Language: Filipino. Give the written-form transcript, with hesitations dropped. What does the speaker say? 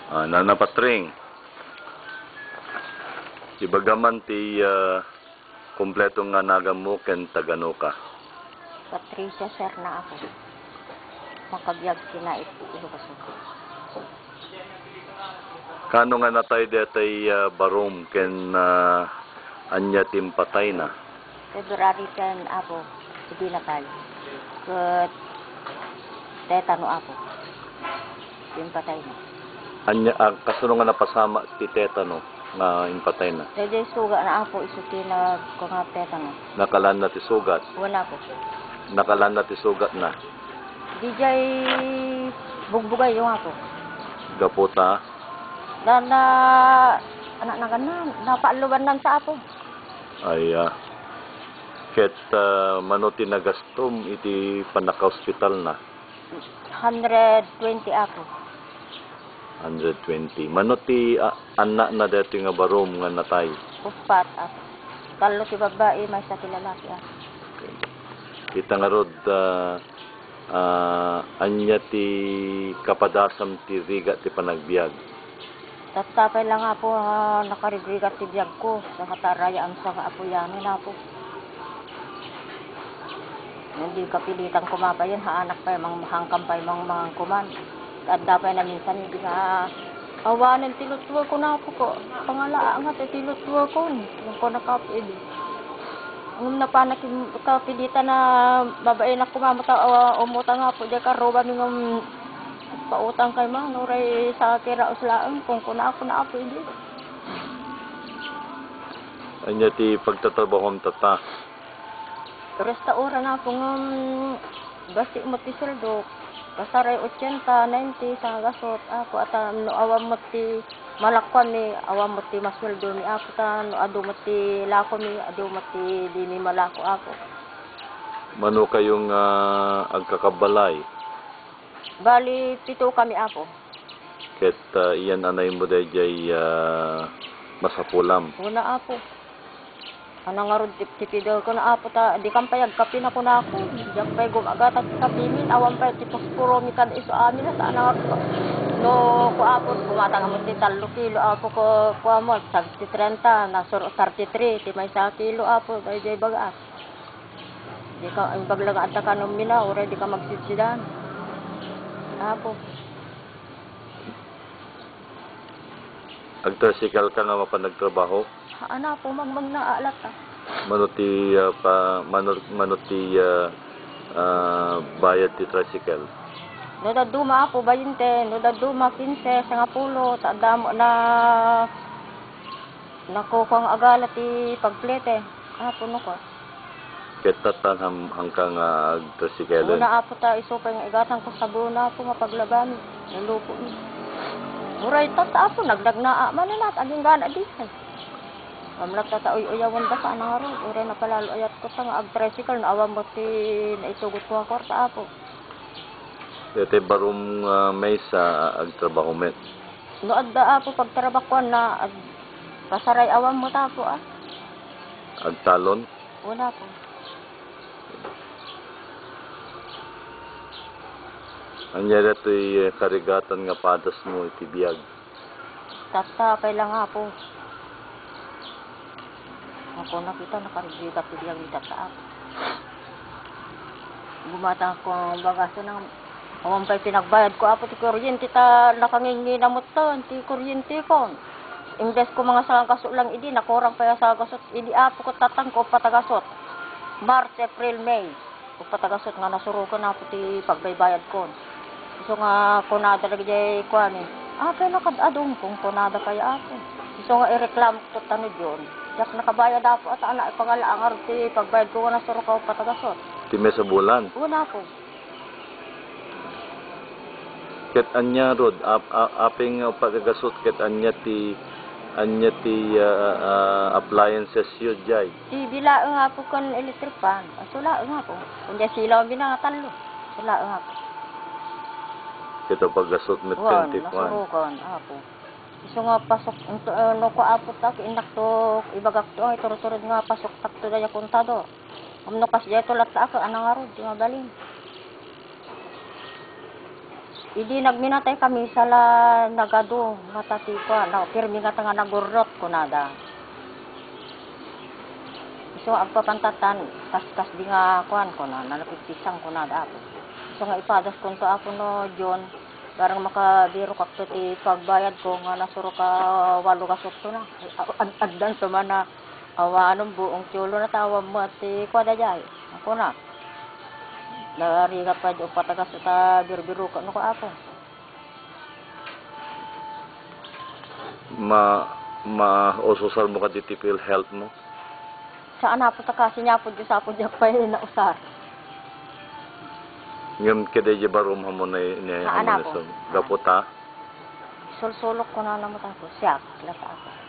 Nanapatring. Ibagaman ti kompleto nga nagamo ken tagano ka. Patricia sir na ako. Makabiyag kinait Ilocos. Kano nga natay detay barom ken anya timpatay na. February 10 ako. Hindi na tayo. Kat tetano ako. Timpatay na. Anya kasuno nga napasama ti tetano nga impatay na. Dahil suga na ako isuti na kung nga tetano. Nakalan na ti sugat. Wala ko. Nakalan na ti sugat na. DJ bugbugay yung ako. Gaputa. Na anak na ganan. Napaaluban lang sa ako. Ay ket manuti nagastom iti panaka-hospital na. 120 ako. 120. Manuti anak na dati nga barom nga natay. Upat ako. Talo si babae, may sa lalaki ako. Okay. Kita nga rod anya ti kapadasam ti riga ti panagbiag. Tatapay lang ako nakarigrigat ti biyag ko. Sa katarayaan sa apo yanin ako. Hindi kapilitan kumapayan, haanak pa yung mahangkam pa yung mga kuman. At dapat na minsan hindi ka awanin, tilutuwa ko na po ko. Pangalaan nga, tilutuwa ko. Yung ko nakapid. Ang napanak kapilitan na babae na kumamata, umuta nga po. Diyan ka roba ng pautang kay mga nuray sa kira uslaan. Kung kuna ako na po, hindi. Anya ti pagtatrabahom tata. Restaurant na po ng basi mo ti sildo. Kasaray 80, 90 sa gasot. Ako at no awam mo ti malakwan ni awam mo ti masweldo ni ako ta no adu mo ti lako ni adu mo ti di ni malako ako. Mano kayong agkakabalay? Bali 7 kami ako. Ket iyan anay mo dayjay masapulam. Una ako. Ano nga ron, tipido ko na apo ta, di kampayag, kapi na ko na ako. Diyan pa'y gumagatat sa kapimin, awan pa'y tipos puro mi kan iso amin na sa anak ako. No, ko apo, bumatang mo ti 3 kilo, apo ko mo, sa 30, nasuro 33, ti may 1 kilo, apo, dahil jay bagas. Di ka, ang baglagaan ta ka nung mina, ure, di ka magsitsidan. Apo. Agtrasikal ka nga mapanagtrabaho? Ano po, magmag na alat ta. Manuti bayad ti tricycle. No daduma ako 20, no daduma 15, 10, tadamo na nakukang agala ti pagplete. Apo no ko. Ket tatan hangkang tricycle. Una apo ta isupay nga igatan ko sa buna po mapaglaban. Nalupo ni. Muray ta apo nagdagnaa mananat aging gana di. Amlat ta uyawan ba sa anaro, ure na palalo ayat ko sa nga ag-tricycle na awam mo ti naisugot ko ang kwarta apo. Dete barum may sa agtrabaho met. No adda apo pagtrabakwan na pasaray awam mo ta po Agtalon? Una po. Anya detoy karigatan nga padas mo iti biag. Tatapay lang apo. Ako nakita nakarigigat ti biyang itataap. Bumata ko ang bagaso ng awang pa'y pinagbayad ko apo ti kuryente ta nakangingi na mo to ti kuryente ko. Imbes ko mga salang kasot lang idi nakurang pa sa gasot idi apo ko tatang ko patagasot. March, April, May. Ko patagasot nga nasuro ko na apo ti pagbaybayad ko. So nga kunada lagi ko ani. Kaya nakadadong kung kunada kaya apo. So nga ireklamo ko tanod yun. Yak nakabayad ako at anak pangalaang arti pagbayad ko na suro ko patagasot. Ti sa bulan. Una po. Ket anya rod aping pagagasot ket anya ti appliances yun jay. Di bila nga po kon electric pan. Sula nga po. Kunya silaw binangatalo. Sula nga po. Ket paggasot met Wan, 21. nasuro kon apo. So nga pasok no ko apot ta inak to ibagak to ay turod nga pasok takto daya kontador. Amno kas jay to lat sa ako anang arod di mabalin. Idi nagminatay kami sa nagado matati ko na pirmi nga tanga nagurrot ko nada. So agpapantatan kas di nga kuan ko na nalapitisang ko nada ako. So nga ipadas ko to ako no John barang makabiro kakto ti pagbayad ko nga nasuro ka 8 ka sukto na. Addan sa mana awanong buong chulo na tawa mo ti kwada jay. Ako na. Dari ka pa jo patagas ta biru ko no ko ako. Ususal mo ka di tipil health mo? Saan na po ta kasi niya po sa po diya pa na usar. Ngayon kede di barum mo na Saan na po? Gaputa? Sulsulok ko na naman ako. Siya, lasa ako.